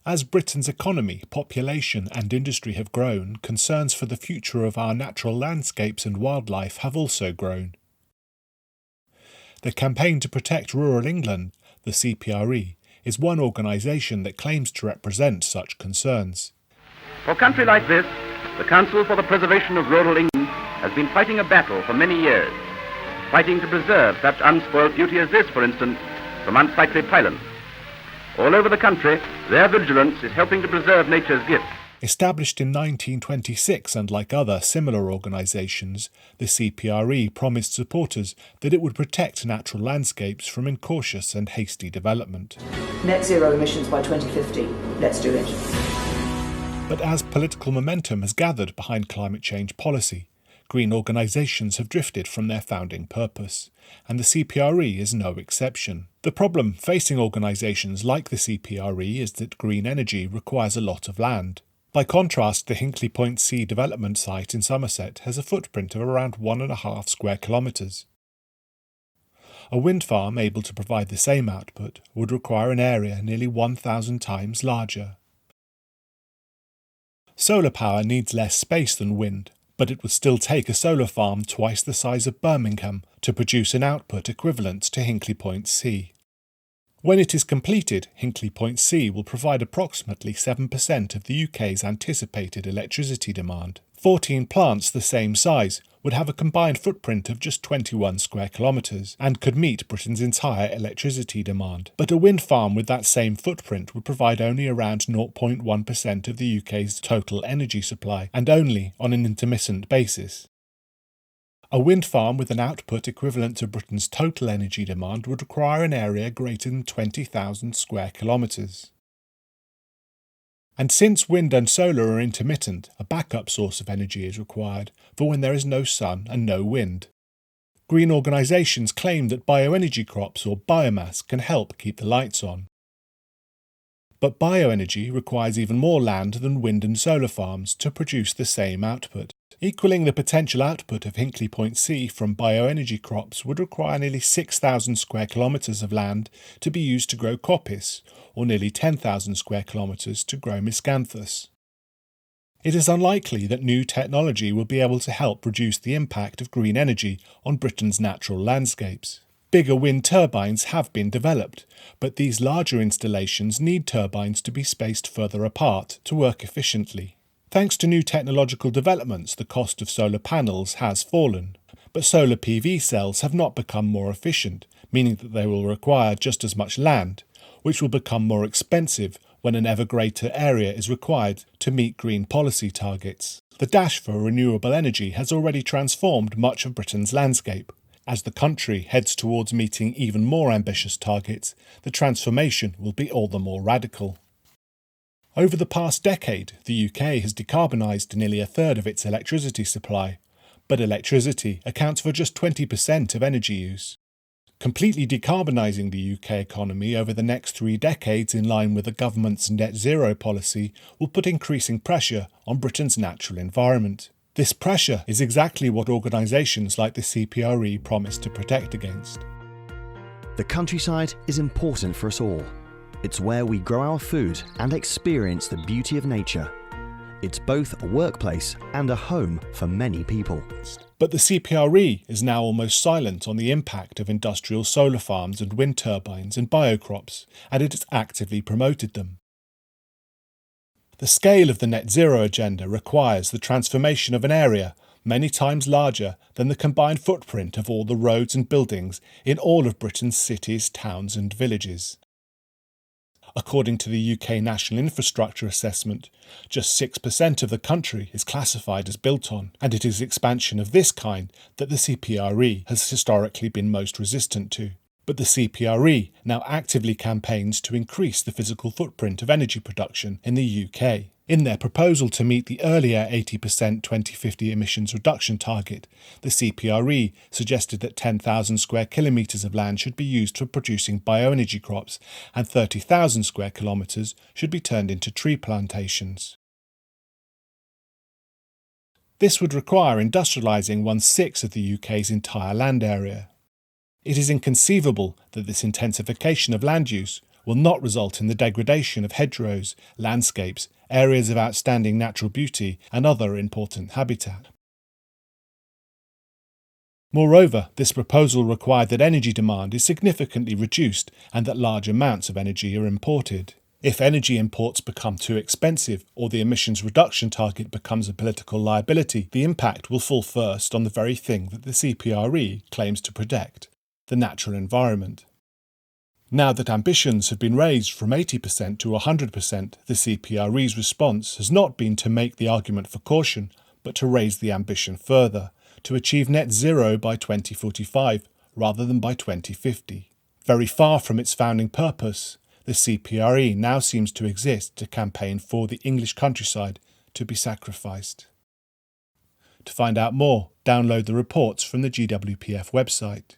As Britain's economy, population and industry have grown, concerns for the future of our natural landscapes and wildlife have also grown. The Campaign to Protect Rural England, the CPRE, is one organisation that claims to represent such concerns. For country like this, the Council for the Preservation of Rural England has been fighting a battle for many years, fighting to preserve such unspoiled beauty as this, for instance, from unsightly pylons. All over the country, their vigilance is helping to preserve nature's gifts. Established in 1926 and like other similar organisations, the CPRE promised supporters that it would protect natural landscapes from incautious and hasty development. Net zero emissions by 2050. Let's do it. But as political momentum has gathered behind climate change policy, green organisations have drifted from their founding purpose, and the CPRE is no exception. The problem facing organisations like the CPRE is that green energy requires a lot of land. By contrast, the Hinkley Point C development site in Somerset has a footprint of around 1.5 square kilometres. A wind farm able to provide the same output would require an area nearly 1,000 times larger. Solar power needs less space than wind, but it would still take a solar farm twice the size of Birmingham to produce an output equivalent to Hinkley Point C. When it is completed, Hinkley Point C will provide approximately 7% of the UK's anticipated electricity demand. 14 plants the same size would have a combined footprint of just 21 square kilometres and could meet Britain's entire electricity demand. But a wind farm with that same footprint would provide only around 0.1% of the UK's total energy supply, and only on an intermittent basis. A wind farm with an output equivalent to Britain's total energy demand would require an area greater than 20,000 square kilometres. And since wind and solar are intermittent, a backup source of energy is required for when there is no sun and no wind. Green organisations claim that bioenergy crops or biomass can help keep the lights on. But bioenergy requires even more land than wind and solar farms to produce the same output. Equalling the potential output of Hinkley Point C from bioenergy crops would require nearly 6,000 square kilometres of land to be used to grow coppice, or nearly 10,000 square kilometres to grow miscanthus. It is unlikely that new technology will be able to help reduce the impact of green energy on Britain's natural landscapes. Bigger wind turbines have been developed, but these larger installations need turbines to be spaced further apart to work efficiently. Thanks to new technological developments, the cost of solar panels has fallen, but solar PV cells have not become more efficient, meaning that they will require just as much land, which will become more expensive when an ever greater area is required to meet green policy targets. The dash for renewable energy has already transformed much of Britain's landscape. As the country heads towards meeting even more ambitious targets, the transformation will be all the more radical. Over the past decade, the UK has decarbonised nearly a third of its electricity supply, but electricity accounts for just 20% of energy use. Completely decarbonising the UK economy over the next 3 decades in line with the government's net zero policy will put increasing pressure on Britain's natural environment. This pressure is exactly what organisations like the CPRE promise to protect against. The countryside is important for us all. It's where we grow our food and experience the beauty of nature. It's both a workplace and a home for many people. But the CPRE is now almost silent on the impact of industrial solar farms and wind turbines and biocrops, and it has actively promoted them. The scale of the net zero agenda requires the transformation of an area many times larger than the combined footprint of all the roads and buildings in all of Britain's cities, towns and villages. According to the UK National Infrastructure Assessment, just 6% of the country is classified as built on, and it is expansion of this kind that the CPRE has historically been most resistant to. But the CPRE now actively campaigns to increase the physical footprint of energy production in the UK. In their proposal to meet the earlier 80% 2050 emissions reduction target, the CPRE suggested that 10,000 square kilometres of land should be used for producing bioenergy crops and 30,000 square kilometres should be turned into tree plantations. This would require industrialising 1/6 of the UK's entire land area. It is inconceivable that this intensification of land use will not result in the degradation of hedgerows, landscapes, areas of outstanding natural beauty and other important habitat. Moreover, this proposal required that energy demand is significantly reduced and that large amounts of energy are imported. If energy imports become too expensive or the emissions reduction target becomes a political liability, the impact will fall first on the very thing that the CPRE claims to protect, the natural environment. Now that ambitions have been raised from 80% to 100%, the CPRE's response has not been to make the argument for caution, but to raise the ambition further, to achieve net zero by 2045 rather than by 2050. Very far from its founding purpose, the CPRE now seems to exist to campaign for the English countryside to be sacrificed. To find out more, download the reports from the GWPF website.